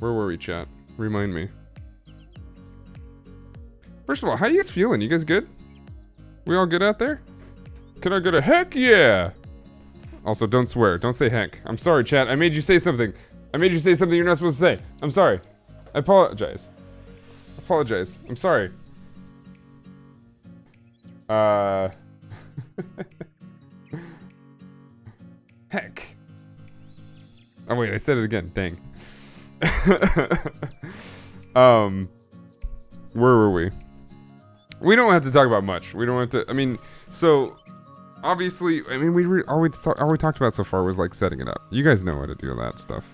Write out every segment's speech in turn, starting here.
Where were we, chat? Remind me. First of all, how you guys feeling? You guys good? We all good out there? Can I get a heck yeah? Also, don't swear. Don't say heck. I'm sorry, chat. I made you say something. I made you say something you're not supposed to say. I'm sorry. I apologize. I'm sorry. Heck. Oh wait, I said it again. Dang. Where were we? We don't have to talk about much. We don't have to. I mean, so obviously, I mean, all we talked about so far was like setting it up. You guys know how to do that stuff.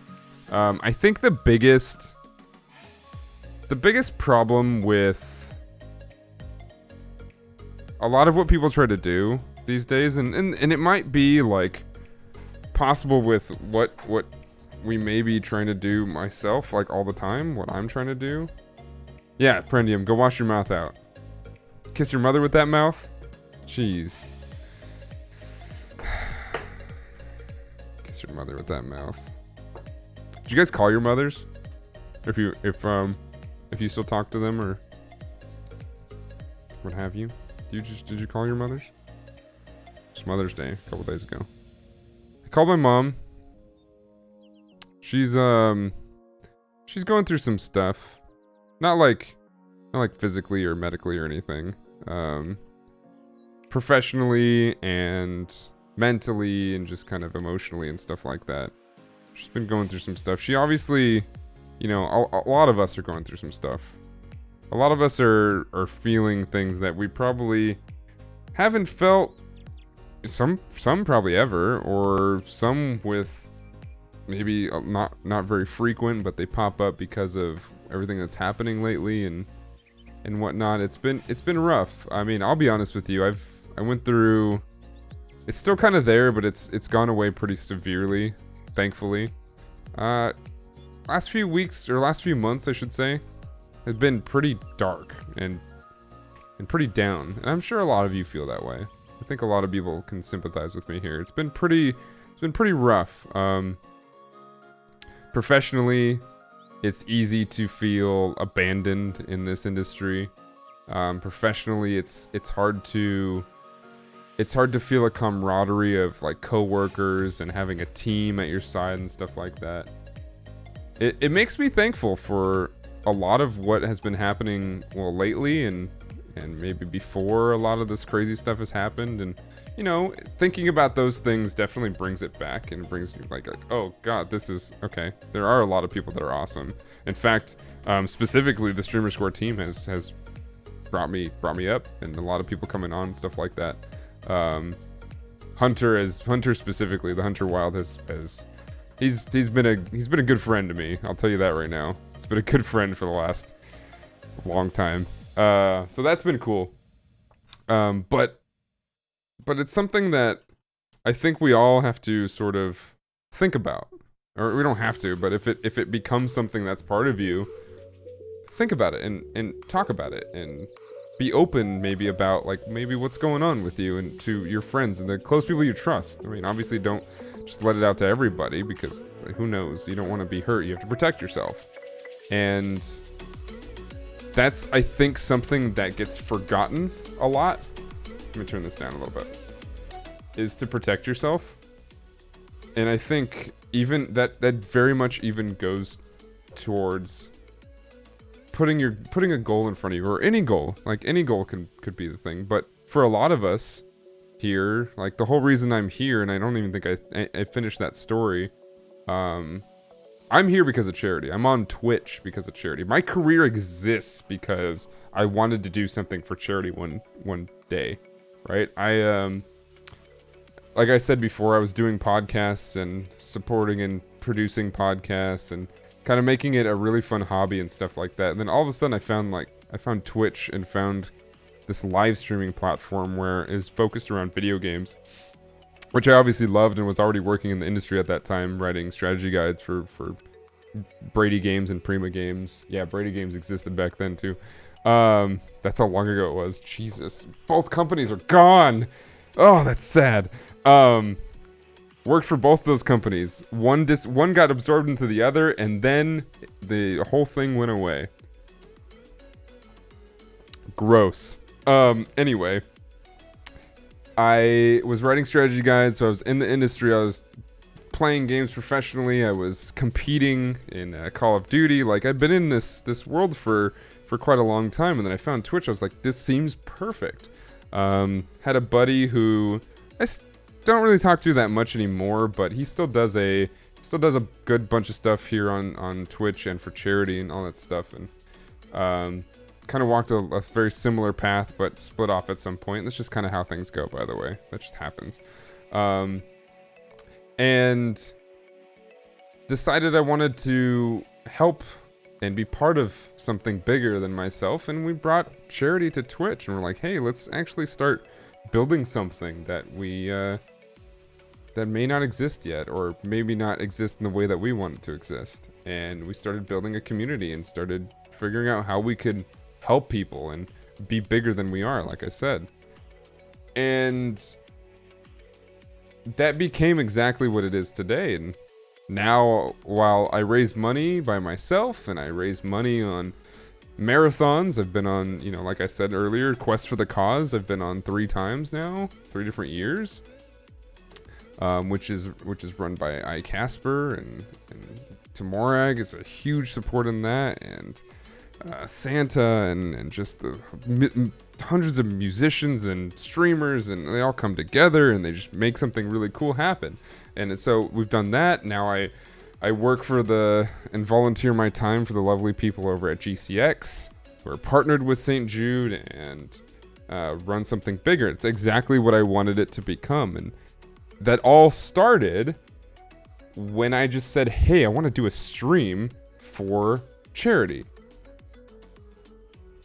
I think the biggest problem with a lot of what people try to do these days, and it might be like possible with what we may be trying to do myself, like all the time, what I'm trying to do. Yeah, Prendium, go wash your mouth out. Kiss your mother with that mouth? Jeez. Kiss your mother with that mouth. Did you guys call your mothers? If you still talk to them or what have you? Did you call your mothers? It's Mother's Day a couple days ago. I called my mom. She's going through some stuff. Not like physically or medically or anything. Professionally and mentally and just kind of emotionally and stuff like that. She's been going through some stuff. She obviously, you know, a lot of us are going through some stuff. A lot of us are feeling things that we probably haven't felt, some probably ever, or some with maybe not very frequent, but they pop up because of everything that's happening lately and whatnot. It's been rough. I mean, I'll be honest with you. I went through. It's still kind of there, but it's gone away pretty severely, thankfully. Last few weeks or last few months, I should say, has been pretty dark and pretty down. And I'm sure a lot of you feel that way. I think a lot of people can sympathize with me here. It's been pretty rough. Professionally, it's easy to feel abandoned in this industry. Professionally, it's hard to feel a camaraderie of like coworkers and having a team at your side and stuff like that. It makes me thankful for a lot of what has been happening, well, lately and maybe before a lot of this crazy stuff has happened. And, you know, thinking about those things definitely brings it back and brings you like, oh God, this is okay. There are a lot of people that are awesome. In fact, specifically the StreamerSquare team has brought me up, and a lot of people coming on and stuff like that. Hunter specifically, the Hunter Wild has he's been a good friend to me. I'll tell you that right now. He's been a good friend for the last long time. So that's been cool. But it's something that I think we all have to sort of think about. Or we don't have to, but if it becomes something that's part of you, think about it and talk about it and be open maybe about like maybe what's going on with you and to your friends and the close people you trust. I mean, obviously don't just let it out to everybody because like, who knows? You don't want to be hurt. You have to protect yourself. And that's, I think, something that gets forgotten a lot. Let me turn this down a little bit. Is to protect yourself. And I think even that very much even goes towards putting a goal in front of you, or any goal. Like any goal could be the thing. But for a lot of us here, like the whole reason I'm here, and I don't even think I finished that story. I'm here because of charity. I'm on Twitch because of charity. My career exists because I wanted to do something for charity one day, right? Like I said before, I was doing podcasts and supporting and producing podcasts and kind of making it a really fun hobby and stuff like that. And then all of a sudden I found Twitch and found this live streaming platform where it was focused around video games, which I obviously loved and was already working in the industry at that time, writing strategy guides for Brady Games and Prima Games. Yeah, Brady Games existed back then too. That's how long ago it was. Jesus, both companies are gone. Oh, that's sad. Worked for both those companies. One got absorbed into the other, and then the whole thing went away. Gross. Anyway, I was writing strategy guides, so I was in the industry. I was playing games professionally. I was competing in Call of Duty. Like, I'd been in this world for quite a long time, and then I found Twitch. I was like, this seems perfect. Had a buddy who don't really talk to that much anymore, but he still does a good bunch of stuff here on Twitch and for charity and all that stuff, and kind of walked a very similar path, but split off at some point. That's just kind of how things go, by the way. That just happens. And decided I wanted to help and be part of something bigger than myself, and we brought charity to Twitch, and we're like, hey, let's actually start building something that we that may not exist yet, or maybe not exist in the way that we want it to exist. And we started building a community and started figuring out how we could help people and be bigger than we are, like I said. And that became exactly what it is today. And now, while I raise money by myself and I raise money on marathons, I've been on, like I said earlier, Quest for the Cause, I've been on 3 times now, 3 different years, which is run by iCasper, and Tomorag is a huge support in that, and Santa, and just the hundreds of musicians and streamers, and they all come together and they just make something really cool happen. And so we've done that. Now I work for and volunteer my time for the lovely people over at GCX. We're partnered with St. Jude and run something bigger. It's exactly what I wanted it to become. And that all started when I just said, hey, I want to do a stream for charity.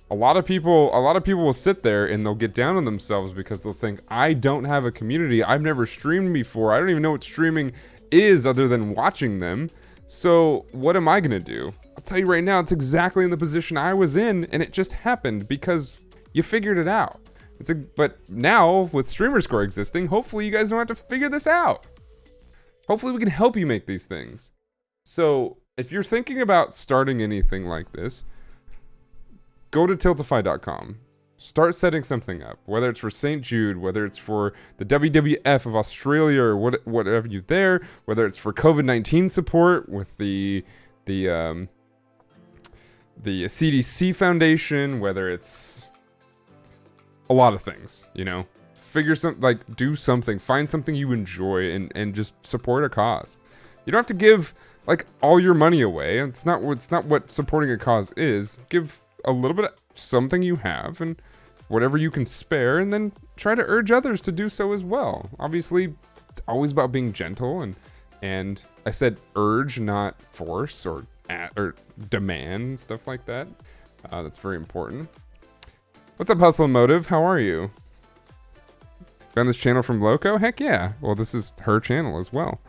A lot of people will sit there and they'll get down on themselves because they'll think, I don't have a community. I've never streamed before. I don't even know what streaming is other than watching them. So what am I going to do? I'll tell you right now, it's exactly in the position I was in, and it just happened because you figured it out. But now, with StreamerSquare existing, hopefully you guys don't have to figure this out. Hopefully we can help you make these things. So if you're thinking about starting anything like this, go to tiltify.com. Start setting something up, whether it's for St. Jude, whether it's for the WWF of Australia, or whatever you there, whether it's for COVID-19 support with the CDC Foundation, whether it's a lot of things, figure something, do something, find something you enjoy, and just support a cause. You don't have to give all your money away. It's not what supporting a cause is. Give a little bit of something you have and whatever you can spare, and then try to urge others to do so as well. Obviously, it's always about being gentle, and I said urge, not force or demand, stuff like that. That's very important. What's up, Hustle and Motive? How are you? Found this channel from Loco? Heck yeah. Well, this is her channel as well.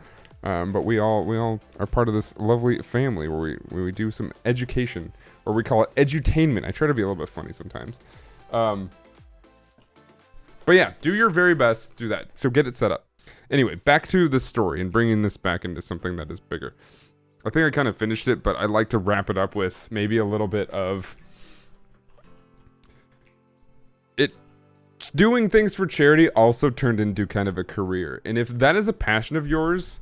But we all are part of this lovely family where we do some education, or we call it edutainment. I try to be a little bit funny sometimes. But yeah, do your very best, do that. So get it set up. Anyway, back to the story and bringing this back into something that is bigger. I think I kind of finished it, but I'd like to wrap it up with maybe a little bit of it. Doing things for charity also turned into kind of a career. And if that is a passion of yours,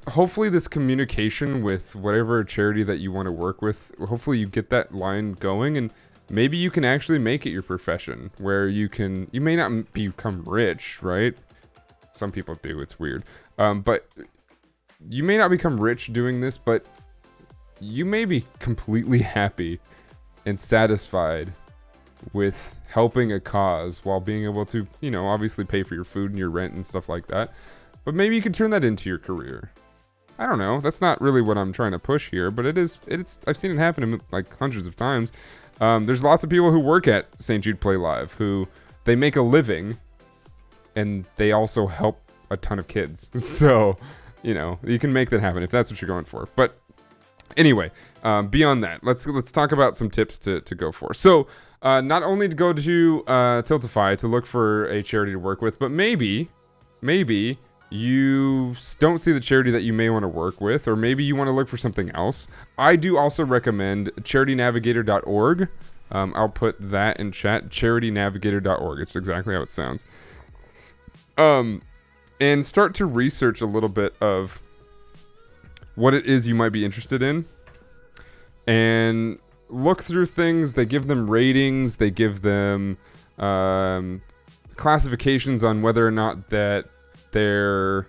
hopefully this communication with whatever charity that you want to work with, hopefully you get that line going, and maybe you can actually make it your profession, where you may not become rich, right? Some people do, it's weird. But you may not become rich doing this, but you may be completely happy and satisfied with helping a cause while being able to, obviously pay for your food and your rent and stuff like that. But maybe you can turn that into your career. I don't know. That's not really what I'm trying to push here, but it's I've seen it happen hundreds of times. There's lots of people who work at St. Jude Play Live who they make a living and they also help a ton of kids. So, you can make that happen if that's what you're going for. But anyway, beyond that, let's talk about some tips to go for. So, not only to go to Tiltify to look for a charity to work with, but maybe you don't see the charity that you may want to work with, or maybe you want to look for something else, I do also recommend charitynavigator.org. I'll put that in chat, charitynavigator.org. It's exactly how it sounds. And start to research a little bit of what it is you might be interested in. And look through things. They give them ratings. They give them classifications on whether or not that they're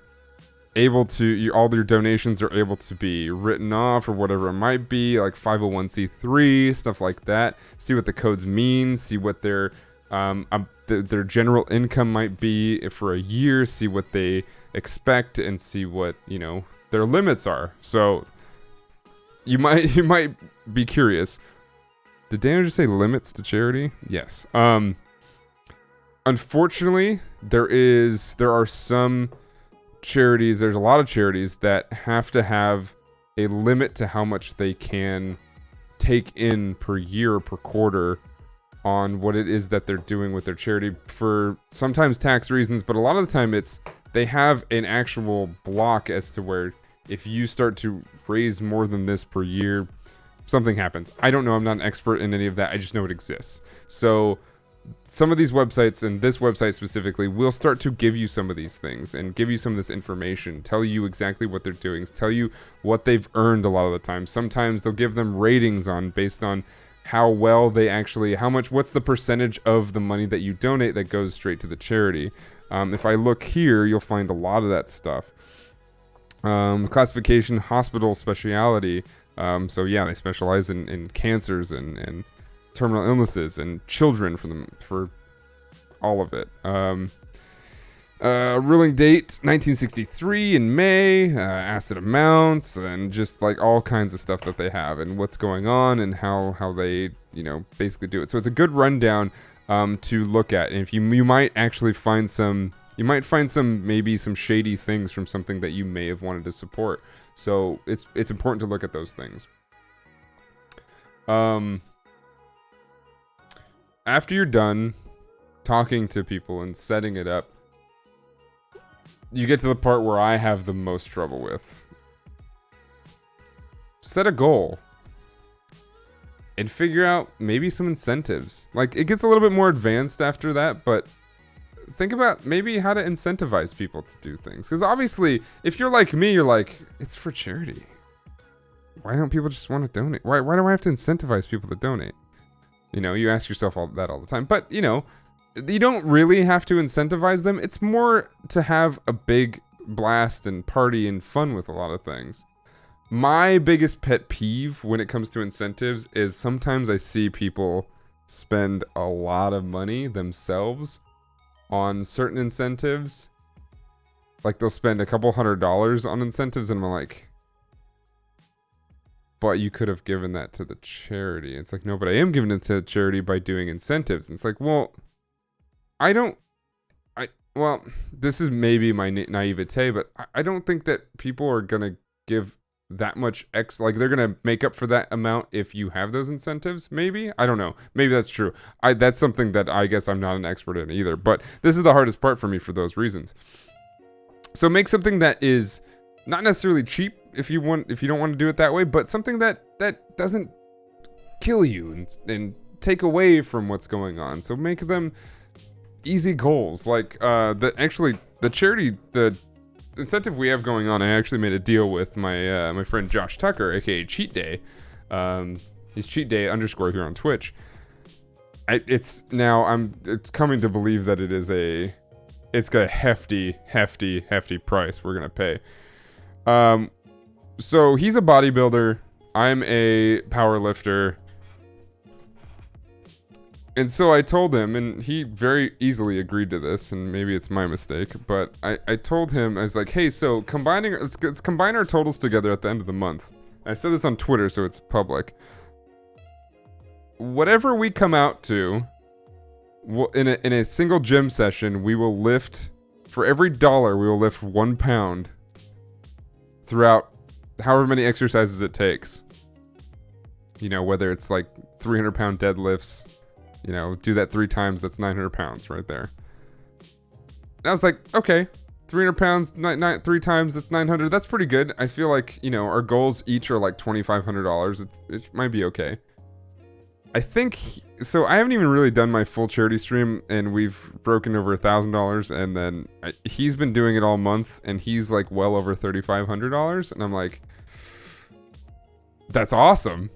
able to, all their donations are able to be written off or whatever it might be, like 501c3, stuff like that. See what the codes mean, see what their general income might be for a year, see what they expect, and see what, their limits are. So you might be curious. Did Daniel just say limits to charity? Yes. Unfortunately, there are some charities, there's a lot of charities that have to have a limit to how much they can take in per year or per quarter on what it is that they're doing with their charity, for sometimes tax reasons, but a lot of the time they have an actual block as to where if you start to raise more than this per year, something happens. I don't know, I'm not an expert in any of that, I just know it exists. So some of these websites, and this website specifically, will start to give you some of these things and give you some of this information, tell you exactly what they're doing, tell you what they've earned a lot of the time. Sometimes they'll give them ratings based on how well they actually, what's the percentage of the money that you donate that goes straight to the charity. If I look here, you'll find a lot of that stuff. Classification, hospital specialty. So yeah, they specialize in cancers and terminal illnesses and children for all of it. Ruling date 1963 in May, asset amounts, and just like all kinds of stuff that they have and what's going on and how they basically do it. So it's a good rundown to look at. And if you might actually find some maybe some shady things from something that you may have wanted to support. So it's important to look at those things. After you're done talking to people and setting it up, you get to the part where I have the most trouble with. Set a goal and figure out maybe some incentives. Like, it gets a little bit more advanced after that, but think about maybe how to incentivize people to do things. Because obviously, if you're like me, you're like, it's for charity. Why don't people just want to donate? Why do I have to incentivize people to donate? You ask yourself all the time. But, you don't really have to incentivize them. It's more to have a big blast and party and fun with a lot of things. My biggest pet peeve when it comes to incentives is sometimes I see people spend a lot of money themselves on certain incentives. Like, they'll spend a couple $100 on incentives, and I'm like, but you could have given that to the charity. It's like, no, but I am giving it to the charity by doing incentives. And it's like, well, this is maybe my naivete, but I don't think that people are going to give that much like they're going to make up for that amount if you have those incentives. Maybe, I don't know. Maybe that's true. That's something that I guess I'm not an expert in either, but this is the hardest part for me for those reasons. So make something that is not necessarily cheap if you don't want to do it that way, but something that doesn't kill you and take away from what's going on. So make them easy goals. Like the charity, the incentive we have going on, I actually made a deal with my friend Josh Tucker, aka Cheat Day. He's Cheat Day _ here on Twitch. It's coming to believe that it's got a hefty price we're gonna pay. So he's a bodybuilder. I'm a power lifter. And so I told him, and he very easily agreed to this, and maybe it's my mistake, but I told him, I was like, hey, so let's combine our totals together at the end of the month. I said this on Twitter, so it's public. Whatever we come out to, in a single gym session, we will lift, for every $1, we will lift 1 pound throughout however many exercises it takes. Whether it's like 300-pound deadlifts, do that 3 times, that's 900 pounds right there. And I was like, okay, 300 pounds, 3 times, that's 900. That's pretty good. I feel like, you know, our goals each are like $2,500. It might be okay. I think, so I haven't even really done my full charity stream, and we've broken over $1,000, and then he's been doing it all month, and he's like well over $3,500, and I'm like, that's awesome.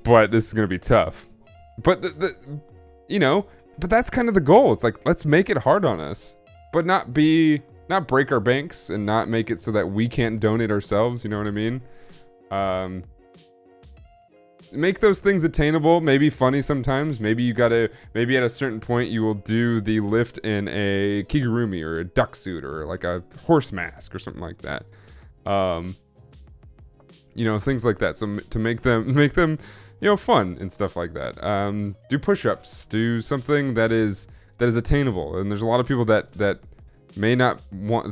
But this is going to be tough. But, you know, but that's kind of the goal. It's like, let's make it hard on us, but not break our banks and not make it so that we can't donate ourselves. You know what I mean? Make those things attainable, maybe funny sometimes. Maybe at a certain point you will do the lift in a kigurumi or a duck suit or like a horse mask or something like that. You know, things like that. So to make them, you know, fun and stuff like that. Do push-ups, do something that is attainable. And there's a lot of people that may not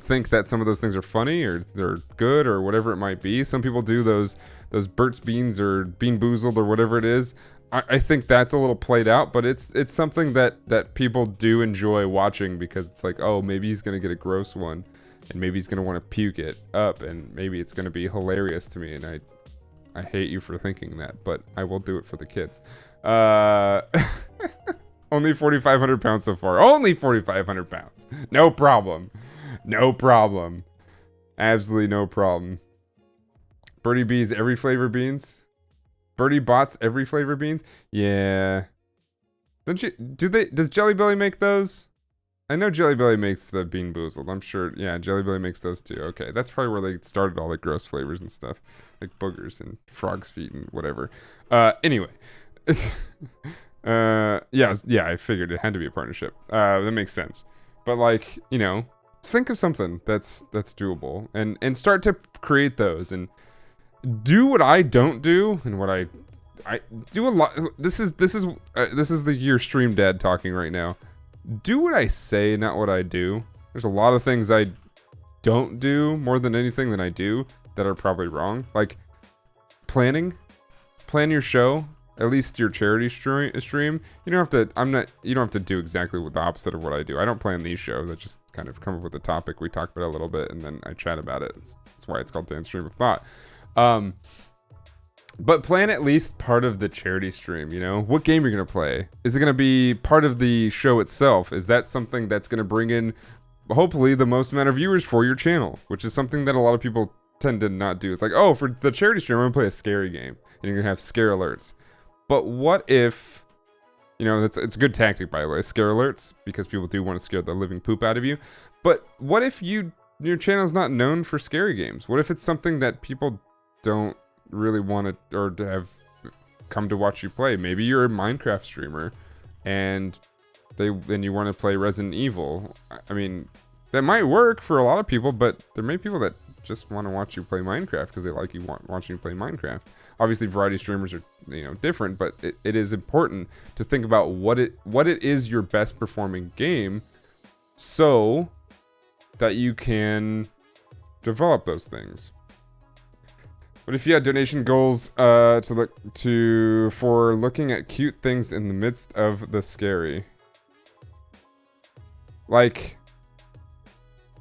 think that some of those things are funny or they're good or whatever it might be. Some people do those Burt's Beans or Bean Boozled or whatever it is. I think that's a little played out, but it's something that people do enjoy watching because it's like, oh, maybe he's gonna get a gross one, and maybe he's gonna want to puke it up, and maybe it's gonna be hilarious to me. And I hate you for thinking that, but I will do it for the kids. Only 4,500 pounds so far. Only 4,500 pounds. No problem. No problem. Absolutely no problem. Birdie Bees every flavor beans. Birdie Bots every flavor beans. Yeah. Does Jelly Belly make those? I know Jelly Belly makes the Bean Boozled. I'm sure. Yeah, Jelly Belly makes those too. Okay, that's probably where they started all the gross flavors and stuff, like boogers and frog's feet and whatever. Anyway. Yeah, I figured it had to be a partnership. That makes sense. But like, you know, think of something that's doable and start to create those and do what I don't do and what I do a lot. This is your stream dad talking right now. Do what I say, not what I do. There's a lot of things I don't do more than anything that I do that are probably wrong. Like plan your show. At least your charity stream. You don't have to do exactly the opposite of what I do. I don't plan these shows. I just kind of come up with a topic. We talk about it a little bit, and then I chat about it. That's why it's called Dan Stream of Thought. But plan at least part of the charity stream, you know? What game you're going to play? Is it going to be part of the show itself? Is that something that's going to bring in, hopefully, the most amount of viewers for your channel? Which is something that a lot of people tend to not do. It's like, oh, for the charity stream, I'm going to play a scary game. And you're going to have scare alerts. But what if, you know, it's a good tactic, by the way, scare alerts, because people do want to scare the living poop out of you. But what if your channel's not known for scary games? What if it's something that people don't really want to, or to have come to watch you play? Maybe you're a Minecraft streamer, and you want to play Resident Evil. I mean, that might work for a lot of people, but there may be people that just want to watch you play Minecraft because they like watching you play Minecraft. Obviously, variety streamers are, you know, different, but it is important to think about what it is your best performing game, so that you can develop those things. But if you had donation goals for looking at cute things in the midst of the scary, like,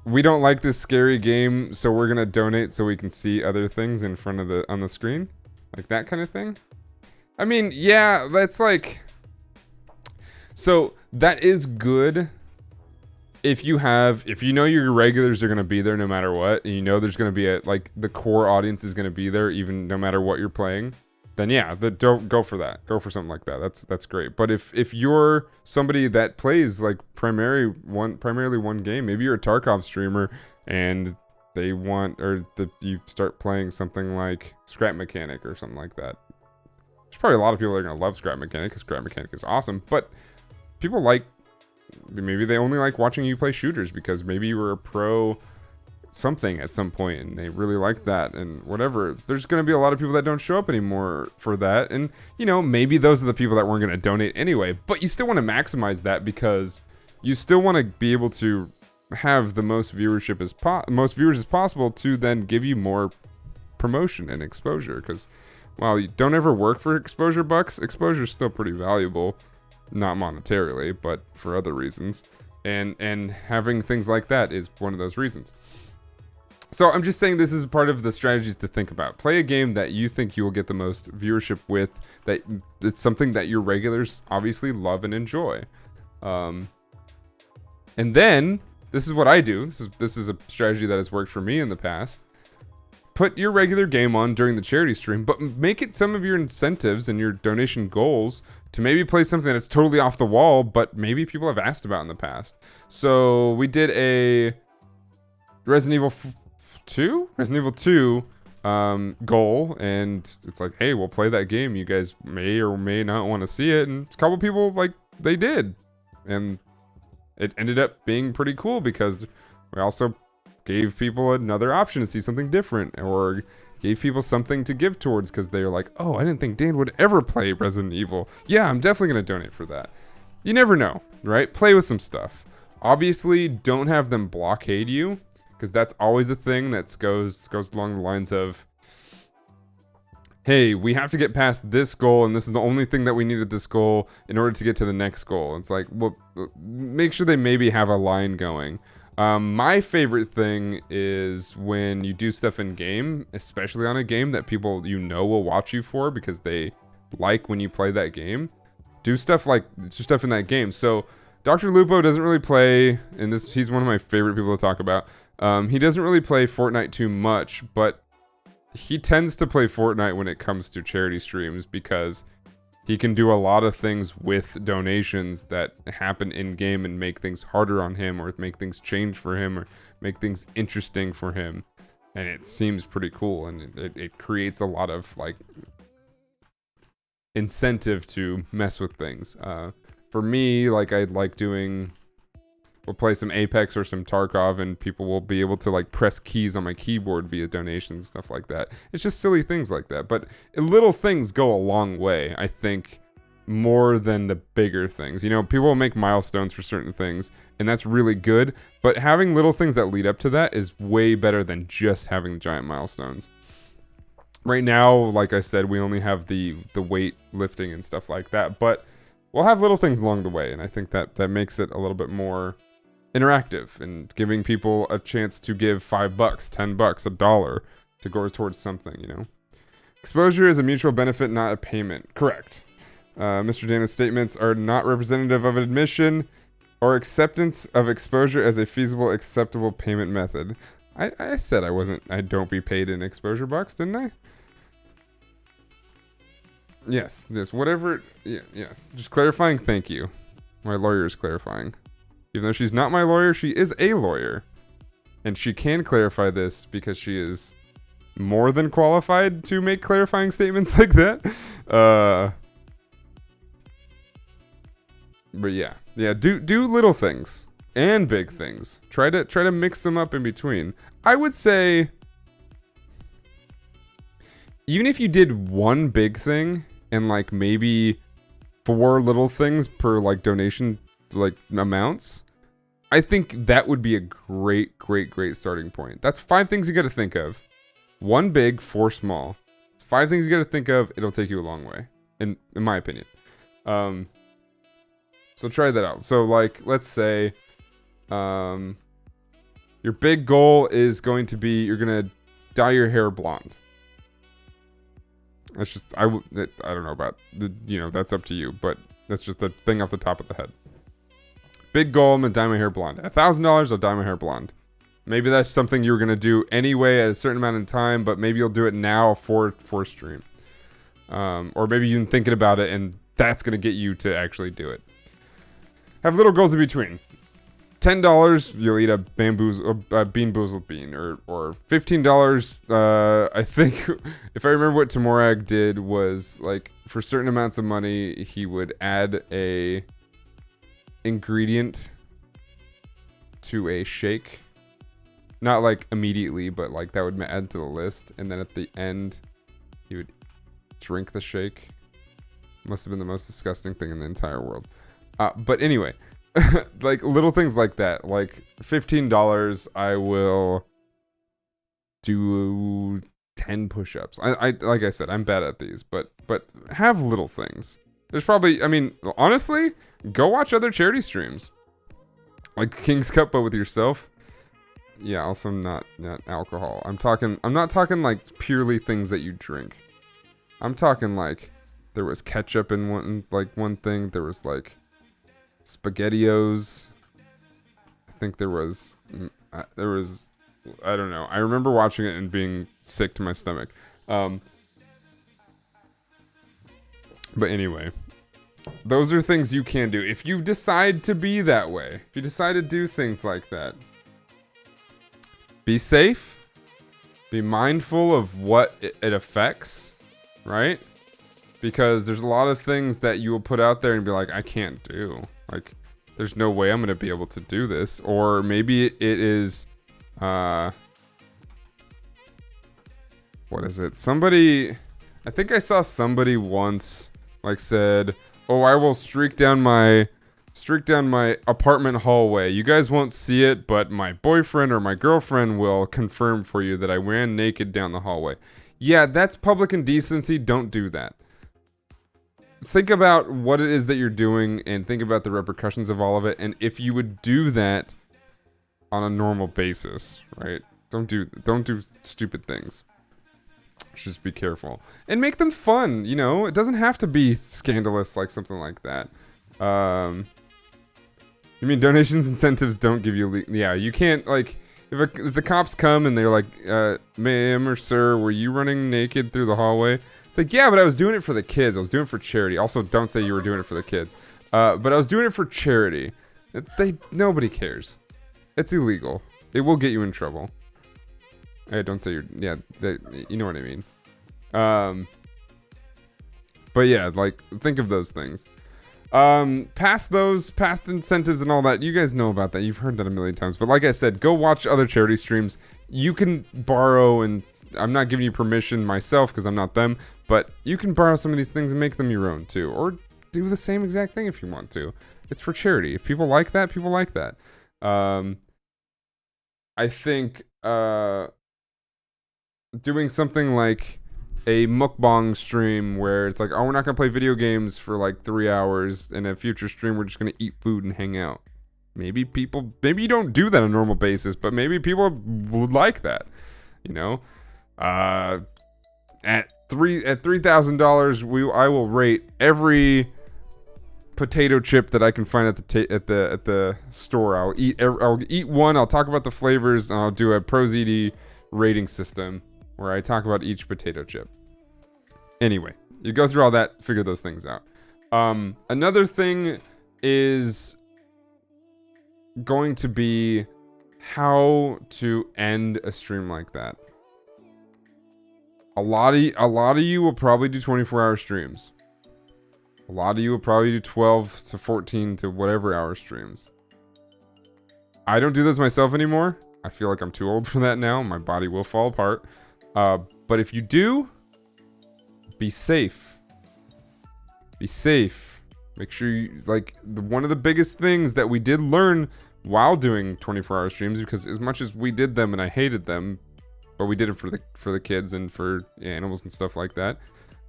we don't like this scary game, so we're gonna donate so we can see other things in front of on the screen. Like that kind of thing. I mean, yeah, that's like... So, that is good if you know your regulars are going to be there no matter what, and you know there's going to be the core audience is going to be there even no matter what you're playing, then yeah, don't go for that. Go for something like that. That's great. But if you're somebody that plays like primarily one game, maybe you're a Tarkov streamer and you start playing something like Scrap Mechanic or something like that. There's probably a lot of people that are going to love Scrap Mechanic because Scrap Mechanic is awesome, but people maybe they only like watching you play shooters because maybe you were a pro something at some point and they really like that and whatever. There's going to be a lot of people that don't show up anymore for that, and you know, maybe those are the people that weren't going to donate anyway, but you still want to maximize that because you still want to be able to have the most viewers as possible to then give you more promotion and exposure, because while you don't ever work for exposure bucks, exposure is still pretty valuable, not monetarily but for other reasons. And having things like that is one of those reasons. So I'm just saying this is part of the strategies to think about. Play a game that you think you will get the most viewership with, that it's something that your regulars obviously love and enjoy. And then, this is what I do. This is a strategy that has worked for me in the past. Put your regular game on during the charity stream, but make it some of your incentives and your donation goals to maybe play something that's totally off the wall, but maybe people have asked about in the past. So we did a Resident Evil 2 goal, and it's like, hey, we'll play that game. You guys may or may not want to see it, and a couple people, like, they did. And it ended up being pretty cool because we also gave people another option to see something different, or gave people something to give towards because they were like, oh, I didn't think Dan would ever play Resident Evil. Yeah, I'm definitely going to donate for that. You never know, right? Play with some stuff. Obviously, don't have them blockade you, because that's always a thing that goes along the lines of, hey, we have to get past this goal, and this is the only thing that we need at this goal in order to get to the next goal. It's like, well, make sure they maybe have a line going. My favorite thing is when you do stuff in game, especially on a game that people will watch you for because they like when you play that game. Do stuff in that game. So Dr. Lupo doesn't really play, and he's one of my favorite people to talk about. He doesn't really play Fortnite too much, but he tends to play Fortnite when it comes to charity streams because he can do a lot of things with donations that happen in game and make things harder on him, or make things change for him, or make things interesting for him. And it seems pretty cool, and it creates a lot of like incentive to mess with things. For me, like, I'd like doing, we'll play some Apex or some Tarkov, and people will be able to like press keys on my keyboard via donations, stuff like that. It's just silly things like that, but little things go a long way, I think, more than the bigger things. People will make milestones for certain things, and that's really good, but having little things that lead up to that is way better than just having giant milestones. Right now, like I said, we only have the weight lifting and stuff like that, but we'll have little things along the way, and I think that makes it a little bit more interactive and giving people a chance to give $5, $10, $1 to go towards something, Exposure is a mutual benefit, not a payment. Correct. Mr. Dana's statements are not representative of admission or acceptance of exposure as a feasible, acceptable payment method. I said I don't be paid in exposure bucks, didn't I? Yes, whatever. Yeah, yes. Just clarifying, thank you. My lawyer is clarifying. Even though she's not my lawyer, she is a lawyer. And she can clarify this because she is more than qualified to make clarifying statements like that. But yeah, do little things and big things. Try to mix them up in between. I would say, even if you did one big thing and like maybe 4 little things per like donation like amounts, I think that would be a great starting point. That's 5 things you got to think of. 1 big, 4 small. It's 5 things you got to think of. It'll take you a long way, in my opinion. So try that out. So like, let's say, your big goal is going to be you're gonna dye your hair blonde. That's just I don't know about that's up to you, but that's just the thing off the top of the head. Big goal, I'm gonna dye my hair blonde. $1,000, I'll dye my hair blonde. Maybe that's something you're gonna do anyway at a certain amount of time, but maybe you'll do it now for stream. Or maybe you've been thinking about it and that's gonna get you to actually do it. Have little goals in between. $10, you'll eat a bean boozled bean, or $15. I think if I remember what Tamorag did was like for certain amounts of money, he would add a ingredient to a shake, not like immediately, but like that would add to the list, and then at the end, he would drink the shake. Must have been the most disgusting thing in the entire world. But anyway, like little things like that, like $15, I will do 10 push-ups. I like I said, I'm bad at these, but have little things. There's probably, I mean, honestly, go watch other charity streams. Like King's Cup, but with yourself. Yeah, also not alcohol. I'm not talking like purely things that you drink. I'm talking like there was ketchup in one thing. There was like SpaghettiOs. I think there was I don't know. I remember watching it and being sick to my stomach. But anyway, those are things you can do if you decide to be that way. If you decide to do things like that. Be safe. Be mindful of what it affects, right? Because there's a lot of things that you will put out there and be like, I can't do. Like, there's no way I'm going to be able to do this. Or maybe it is, what is it? Somebody, I think I saw somebody once, like, said, oh, I will streak down my apartment hallway. You guys won't see it, but my boyfriend or my girlfriend will confirm for you that I ran naked down the hallway. Yeah, that's public indecency. Don't do that. Think about what it is that you're doing and think about the repercussions of all of it. And if you would do that on a normal basis, right? Don't do stupid things. Just be careful and make them fun. You know, it doesn't have to be scandalous like something like that. You mean donations incentives don't give you yeah, you can't, like, if the cops come and they're like, ma'am or sir, were you running naked through the hallway? It's like, yeah, but I was doing it for the kids. I was doing it for charity. Also, don't say you were doing it for the kids. But I was doing it for charity. Nobody cares. It's illegal. It will get you in trouble. Hey, don't say you're, yeah, you know what I mean. But yeah, like, think of those things. Past incentives and all that, you guys know about that. You've heard that a million times. But like I said, go watch other charity streams. You can borrow, and I'm not giving you permission myself because I'm not them, but you can borrow some of these things and make them your own too. Or do the same exact thing if you want to. It's for charity. If people like that, people like that. I think doing something like a mukbang stream where it's like, oh, we're not going to play video games for like 3 hours. In a future stream, we're just going to eat food and hang out. Maybe you don't do that on a normal basis, but maybe people would like that, you know? At $3,000, I will rate every potato chip that I can find at the store. I'll eat one, I'll talk about the flavors, and I'll do a ProZD rating system where I talk about each potato chip. Anyway, you go through all that, figure those things out. Another thing is going to be how to end a stream like that. A lot of you will probably do 24-hour streams. A lot of you will probably do 12 to 14 to whatever hour streams. I don't do those myself anymore. I feel like I'm too old for that now. My body will fall apart. But if you do, be safe. Be safe. Make sure you, like, one of the biggest things that we did learn while doing 24-hour streams, because as much as we did them and I hated them, but we did it for the kids and for animals and stuff like that.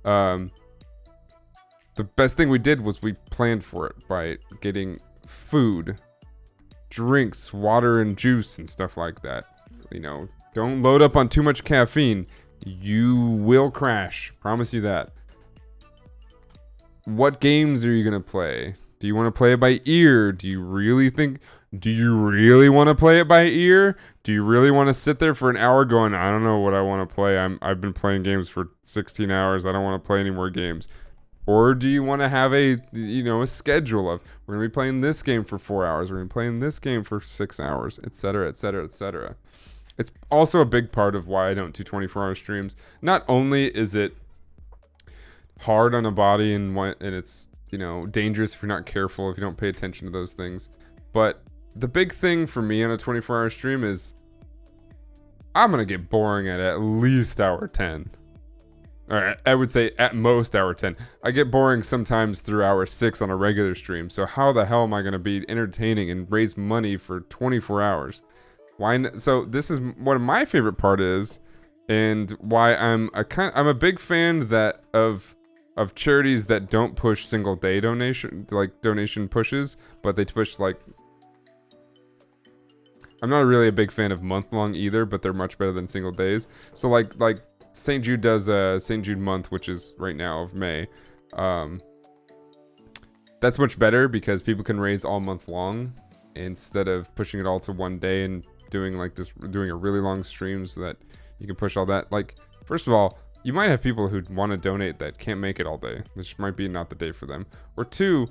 The best thing we did was we planned for it by getting food, drinks, water and juice and stuff like that. You know, don't load up on too much caffeine. You will crash. Promise you that. What games are you going to play? Do you want to play it by ear? Do you really want to play it by ear? Do you really want to sit there for an hour going, I don't know what I want to play. I've been playing games for 16 hours. I don't want to play any more games. Or do you want to have a schedule of, we're going to be playing this game for 4 hours. We're going to be playing this game for 6 hours, etc., etc., etc. It's also a big part of why I don't do 24-hour streams. Not only is it hard on a body and it's, dangerous if you're not careful, if you don't pay attention to those things. But the big thing for me on a 24-hour stream is I'm going to get boring at least hour 10. Or I would say at most hour 10. I get boring sometimes through hour 6 on a regular stream. So how the hell am I going to be entertaining and raise money for 24 hours? So this is what my favorite part is, and why I'm a big fan of charities that don't push single day donation pushes, but they push like I'm not really a big fan of month-long either, but they're much better than single days. So like St. Jude does St. Jude month, which is right now of May. That's much better because people can raise all month long instead of pushing it all to one day and doing like this, doing a really long stream so that you can push all that. Like, first of all, you might have people who want to donate that can't make it all day. This might be not the day for them. Or two,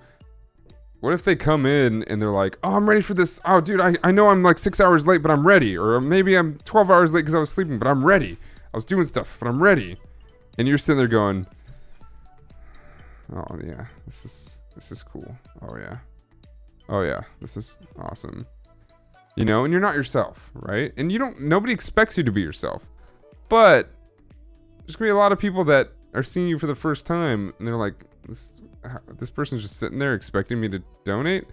what if they come in and they're like, oh, I'm ready for this. Oh, dude, I know I'm like 6 hours late, but I'm ready. Or maybe I'm 12 hours late because I was sleeping, but I'm ready. I was doing stuff, but I'm ready. And you're sitting there going, oh, yeah, this is cool. Oh, yeah. Oh, yeah, this is awesome. You know, and you're not yourself, right? And nobody expects you to be yourself. But there's going to be a lot of people that are seeing you for the first time, and they're like, this person's just sitting there expecting me to donate.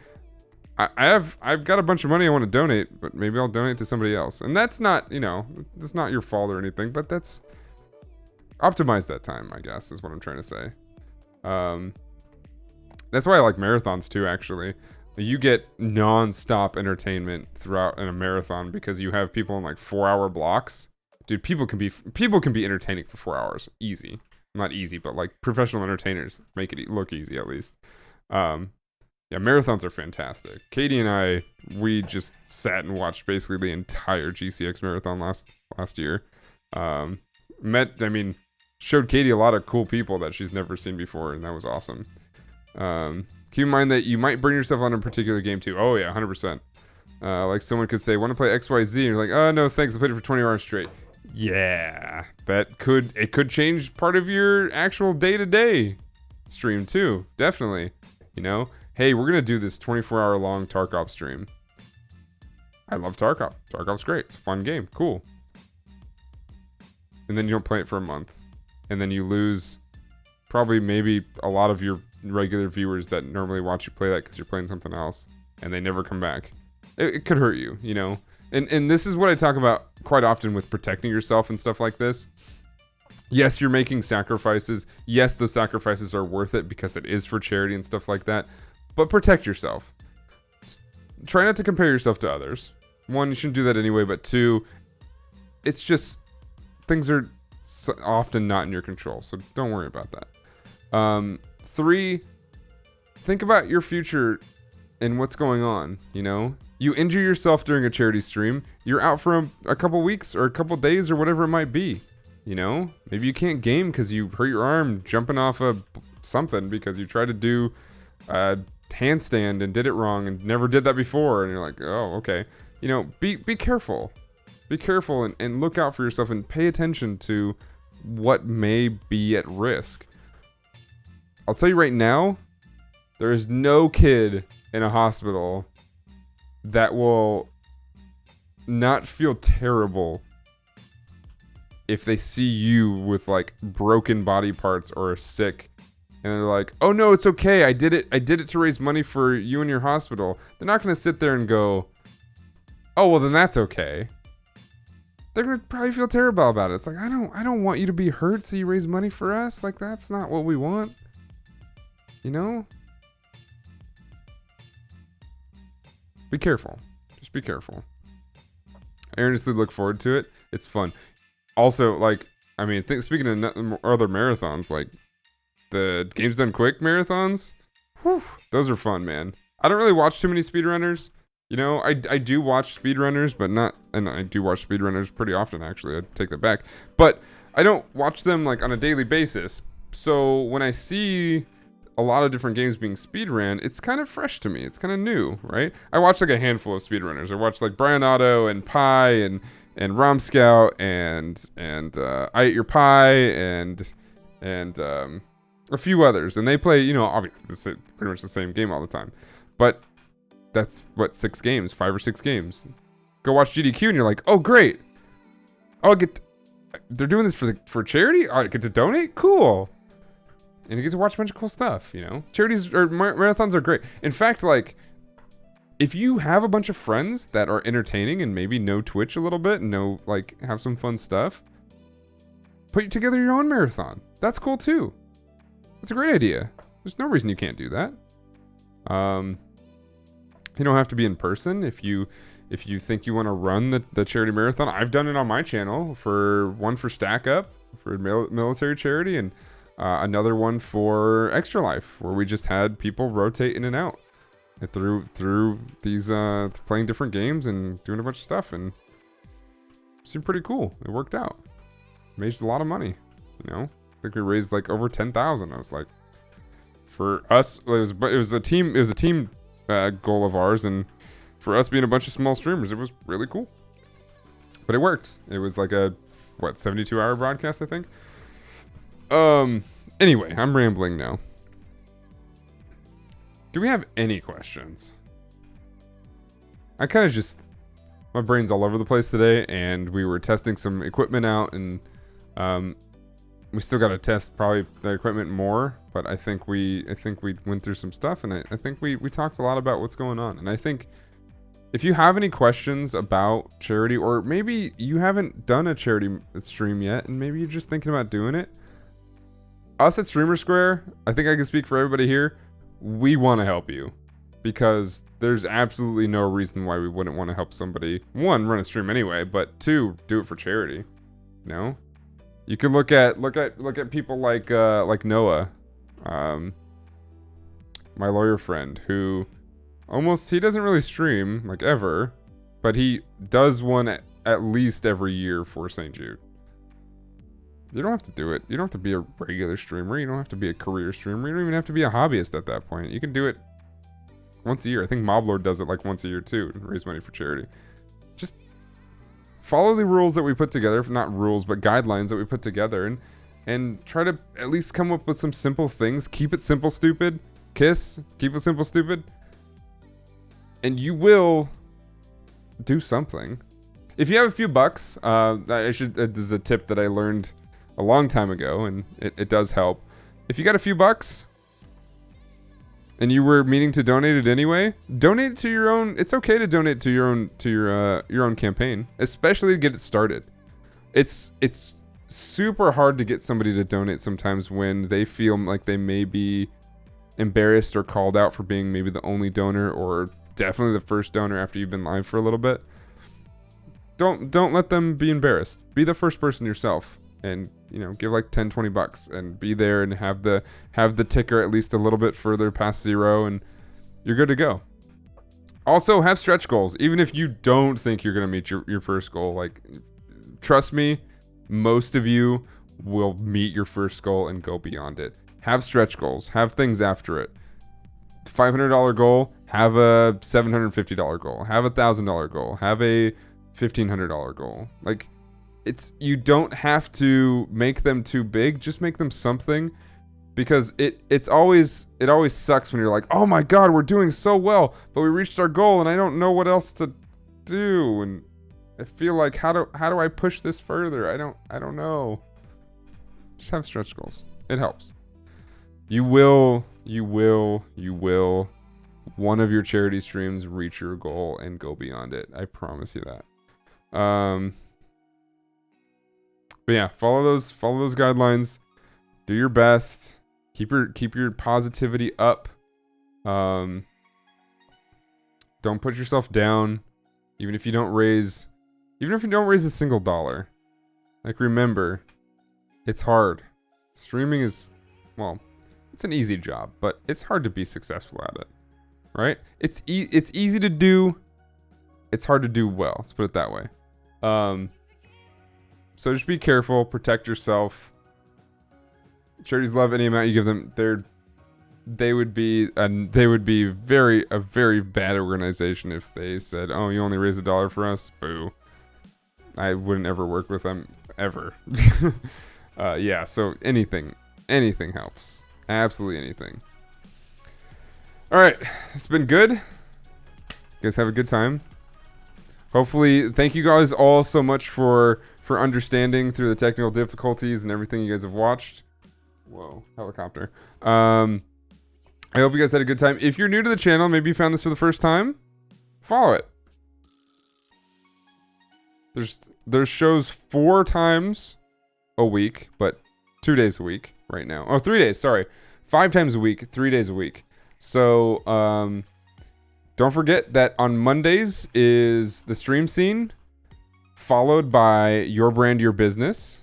I've got a bunch of money I want to donate, but maybe I'll donate to somebody else. And that's not, you know, that's not your fault or anything, but that's optimize that time, I guess, is what I'm trying to say. That's why I like marathons too, actually. You get non-stop entertainment throughout in a marathon because you have people in like 4-hour blocks. Dude, people can be entertaining for 4 hours. Easy. Not easy, but like professional entertainers make it look easy at least. Yeah, marathons are fantastic. Katie and I, we just sat and watched basically the entire GCX marathon last year. Showed Katie a lot of cool people that she's never seen before, and that was awesome. Keep in mind that you might burn yourself on a particular game too. Oh yeah, 100%. Like someone could say, want to play XYZ, and you're like, oh no thanks, I played it for 20 hours straight. Yeah, it could change part of your actual day-to-day stream too. Definitely. You know, hey, we're gonna do this 24-hour long Tarkov stream. I love Tarkov. Tarkov's great. It's a fun game. Cool. And then you don't play it for a month, and then you lose probably maybe a lot of your regular viewers that normally watch you play that because you're playing something else, and they never come back. It could hurt you, you know. And this is what I talk about quite often with protecting yourself and stuff like this. Yes, you're making sacrifices. Yes, those sacrifices are worth it because it is for charity and stuff like that. But protect yourself. Try not to compare yourself to others. One, you shouldn't do that anyway. But two, it's just things are often not in your control. So don't worry about that. Three, think about your future and what's going on, you know? You injure yourself during a charity stream, you're out for a couple weeks or a couple days or whatever it might be, you know? Maybe you can't game because you hurt your arm jumping off of something because you tried to do a handstand and did it wrong and never did that before, and you're like, oh, okay. You know, be careful. Be careful and look out for yourself and pay attention to what may be at risk. I'll tell you right now, there is no kid in a hospital that will not feel terrible if they see you with like broken body parts or sick, and they're like, oh no, it's okay, I did it to raise money for you and your hospital. They're not going to sit there and go, oh well, then that's okay. They're going to probably feel terrible about it. It's like, I don't want you to be hurt so you raise money for us. Like, that's not what we want, you know? Be careful. Just be careful. I earnestly look forward to it. It's fun. Also, like, I mean, speaking of other marathons, like the Games Done Quick marathons, whew, those are fun, man. I don't really watch too many speedrunners. You know, I do watch speedrunners, but not, and I do watch speedrunners pretty often, actually. I take that back. But I don't watch them, like, on a daily basis. So when I see a lot of different games being speedrun, it's kind of fresh to me. It's kind of new, right? I watch like a handful of speedrunners. I watch like Brian Otto and Pi and Rom Scout and I Ate Your Pie and a few others, and they play, you know, obviously it's pretty much the same game all the time, but that's what, 5 or 6 games. Go watch GDQ and you're like, oh great, oh they're doing this for charity. Oh, I get to donate, cool. And you get to watch a bunch of cool stuff, you know? Charities or marathons are great. In fact, like, if you have a bunch of friends that are entertaining and maybe know Twitch a little bit and know, like, have some fun stuff, put together your own marathon. That's cool, too. That's a great idea. There's no reason you can't do that. You don't have to be in person. If you If you think you want to run the charity marathon, I've done it on my channel for one for Stack Up for military charity, and another one for Extra Life, where we just had people rotate in and out through these playing different games and doing a bunch of stuff, and it seemed pretty cool. It worked out. Made a lot of money, you know. I think we raised like over 10,000. I was like, for us, it was a team goal of ours, and for us being a bunch of small streamers, it was really cool. But it worked. It was like a 72-hour broadcast, I think. Anyway, I'm rambling now. Do we have any questions? I kind of just, my brain's all over the place today, and we were testing some equipment out, and we still got to test probably the equipment more, but I think we went through some stuff, and I think we talked a lot about what's going on. And I think if you have any questions about charity, or maybe you haven't done a charity stream yet, and maybe you're just thinking about doing it, us at StreamerSquare, I think I can speak for everybody here, we want to help you, because there's absolutely no reason why we wouldn't want to help somebody, one, run a stream anyway, but two, do it for charity. You know, you can look at people like Noah, my lawyer friend, who he doesn't really stream like ever, but he does one at least every year for St. Jude. You don't have to do it. You don't have to be a regular streamer. You don't have to be a career streamer. You don't even have to be a hobbyist at that point. You can do it once a year. I think Moblord does it like once a year too, and raise money for charity. Just follow the rules that we put together. Not rules, but guidelines that we put together, and try to at least come up with some simple things. Keep it simple, stupid. Keep it simple, stupid. And you will do something. If you have a few bucks, this is a tip that I learned a long time ago, and it does help. If you got a few bucks and you were meaning to donate it anyway, donate it to your own. It's okay to donate to your own campaign, especially to get it started. It's super hard to get somebody to donate sometimes when they feel like they may be embarrassed or called out for being maybe the only donor, or definitely the first donor after you've been live for a little bit. Don't let them be embarrassed. Be the first person yourself, and give like 10-20 bucks and be there, and have the ticker at least a little bit further past zero, and you're good to go. Also, have stretch goals. Even if you don't think you're gonna meet your first goal, like, trust me, most of you will meet your first goal and go beyond it. Have stretch goals. Have things after it. $500 goal, have a $750 goal, have a $1,000 goal, have a $1,500 goal. Like, you don't have to make them too big, just make them something, because it always sucks when you're like, oh my god, we're doing so well, but we reached our goal and I don't know what else to do, and I feel like how do I push this further? I don't know. Just have stretch goals. It helps. You will one of your charity streams reach your goal and go beyond it. I promise you that. But yeah, follow those guidelines. Do your best. Keep your positivity up. Don't put yourself down, even if you don't raise a single dollar. Like, remember, it's hard. Streaming is, well, it's an easy job, but it's hard to be successful at it, right? It's easy to do. It's hard to do well. Let's put it that way. So just be careful. Protect yourself. Charities love any amount you give them. They would be a very bad organization if they said, "Oh, you only raise $1 for us." Boo. I wouldn't ever work with them ever. Yeah. So anything helps. Absolutely anything. All right, it's been good. You guys have a good time. Hopefully, thank you guys all so much for understanding through the technical difficulties and everything you guys have watched. Whoa, helicopter. I hope you guys had a good time. If you're new to the channel, maybe you found this for the first time, follow it. There's shows 4 times a week, but 2 days a week right now. Oh, 3 days, sorry. 5 times a week, 3 days a week. So, Don't forget that on Mondays is the stream scene, followed by Your Brand, Your Business.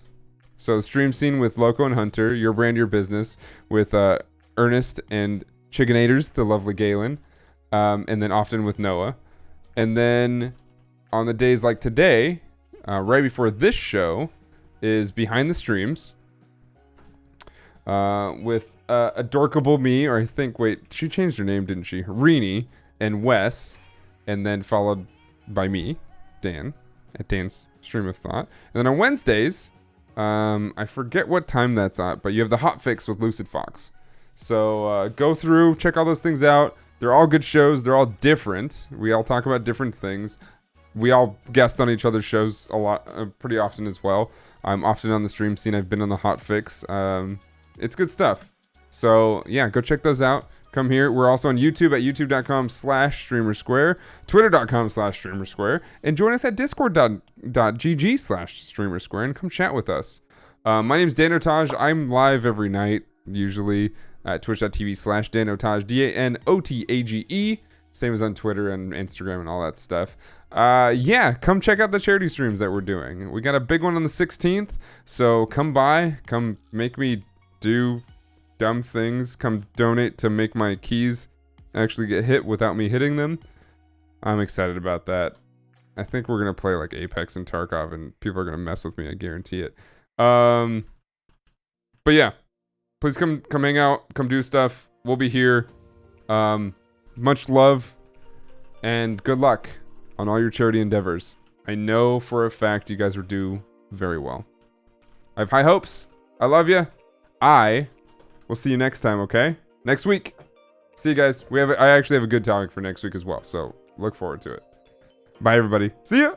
So stream scene with Loco and Hunter, Your Brand, Your Business with Ernest and Chickenators, the lovely Galen, and then often with Noah. And then on the days like today, right before this show, is Behind the Streams with Adorkable Me, or I think, wait, she changed her name, didn't she? Rini and Wes, and then followed by me, Dan, at Dan's Stream of Thought. And then on Wednesdays, I forget what time that's at, but you have the Hot Fix with Lucid Fox. So go through, check all those things out. They're all good shows. They're all different. We all talk about different things. We all guest on each other's shows a lot, pretty often as well. I'm often on the stream scene. I've been on the Hot Fix. It's good stuff. So yeah, go check those out. Come here. We're also on YouTube at youtube.com/StreamerSquare, twitter.com/StreamerSquare, and join us at discord.gg/StreamerSquare and come chat with us. My name's Dan Otage. I'm live every night, usually at twitch.tv/DanOtage, DANOTAGE. Same as on Twitter and Instagram and all that stuff. Yeah, come check out the charity streams that we're doing. We got a big one on the 16th, so come by, come make me do dumb things, come donate to make my keys actually get hit without me hitting them. I'm excited about that. I think we're gonna play like Apex and Tarkov, and people are gonna mess with me. I guarantee it. But yeah, please come hang out, come do stuff. We'll be here. Much love and good luck on all your charity endeavors. I know for a fact you guys will do very well. I have high hopes. I love you. We'll see you next time, okay? Next week. See you guys. I actually have a good topic for next week as well, so look forward to it. Bye, everybody. See ya.